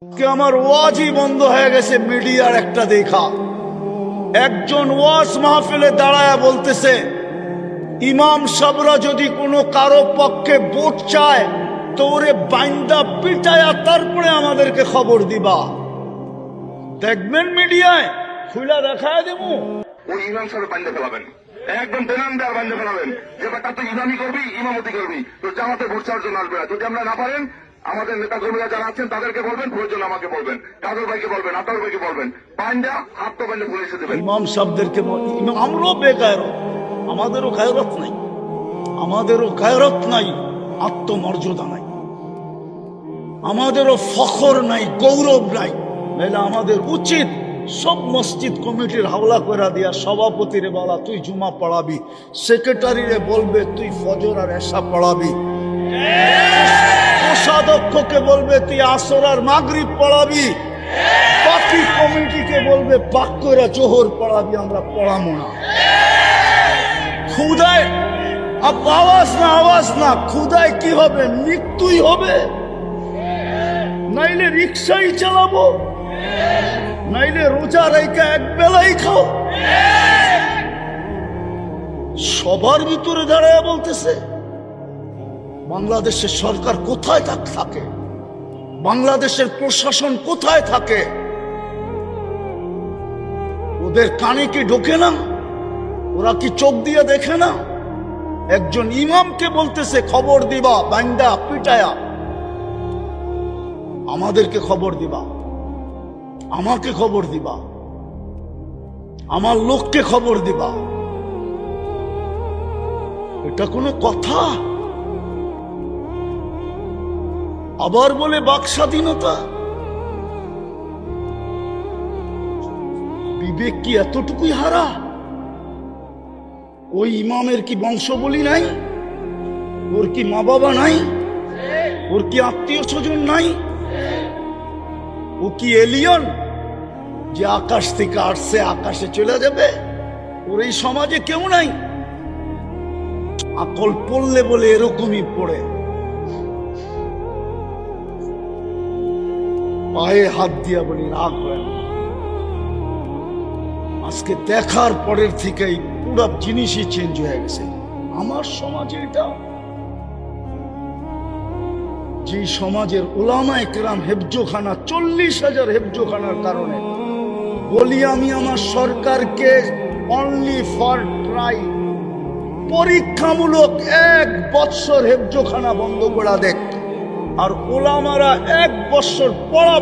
আমার ওয়াজই বন্ধ হয়ে গেছে মিডিয়ার একটা দেখা। একজন ওয়াজ মাহফিলে দাঁড়ায় বলতেছে, ইমাম সাহেবরা যদি কোনো কারো পক্ষে ভোট চায় তো ওরে বাইন্দা পিটায়া তারপরে আমাদেরকে খবর দিবা। দেখবেন মিডিয়ায় খুলা দেখায় দেব, ওই ইমাম সাহেব বাইন্দা ফেলাবেন, একদম বেনামদার বাইন্দা ফেলাবেন যে ব্যাপারটা তো ইমামি করবি, ইমামতি করবি, তো জামাতে ভোট চাওয়ার জন্য আসবে না। যদি আমরা না পারেন আমাদের নেতা কর্মীরা যারা আছেন তাদেরকে বলবেন, প্রয়োজন আমাকে বলবেন, কাজল ভাইকে বলবেন, আতার ভাইকে বলবেন, বাইন্দা হাত তো বাইন্দা পুলিশে দেবেন। ইমাম সাহেবদেরকে আমরাও বেগায়রত, আমাদেরও গায়রত নাই, আমাদেরও গায়রত নাই, আত্মমর্যাদা নাই, আমাদেরও ফখর নাই, গৌরব নাই। নাইলে আমাদের উচিত সব মসজিদ কমিটির হাওলা করে দিয়া সভাপতিরে বলা তুই জুমা পড়াবি, সেক্রেটারিরে বলবে তুই ফজর আর এশা পড়াবি, কোষাধ্যক্ষকে বলবে তুই আসর আর মাগরিব পড়াবি, বাকি কমিটিকে বলবে পাক করে জোহর পড়াবি, আমরা পড়াবো না। খুদায় আওয়াজ না খুদায় কি হবে, মৃত্যুই হবে। নাইলে রিক্সাই চালাবো, নাইলে রোজা রাইকা এক বেলাই খাও। সবার ভিতরে দাঁড়ায় বলতেছে বাংলাদেশের সরকার কোথায় থাকে, বাংলাদেশের প্রশাসন কোথায় থাকে? ওদের কানে কি ঢোকে না? ওরা কি চোখ দিয়ে দেখে না? একজন ইমামকে বলতেছে খবর দিবা বান্দা পিটায়া, আমাদেরকে খবর দিবা, আমাকে খবর দিবা, আমার লোককে খবর দিবা। এটা কোনো কথা? আবার বলে বাক স্বাধীনতা। বিবেক কি এতটুকুই হারা? ওই ইমামের কি বংশবলী নাই? ওর কি মা বাবা নাই? ওর কি আত্মীয় স্বজন নাই? ও কি এলিয়ন যে আকাশ থেকে আসছে আকাশে চলে যাবে? ওর এই সমাজে কেউ নাই। আকল পড়লে বলে এরকমই পড়ে, পায়ে হাত দিয়া বলি রাগ হয় না। আজকে দেখার পরের থেকেই পুরো জিনিসই চেঞ্জ হয়ে গেছে আমার সমাজে। এটা যে সমাজের ওলামায়ে কেরাম হেফজোখানা, 40,000 হেফজোখানার কারণে বলি আমি আমার সরকারকে অনলি ফর ট্রাই, পরীক্ষামূলক 1 বছর হেফজোখানা বন্ধ করা দেখ, আর ওলামারা 1 বছর পড়া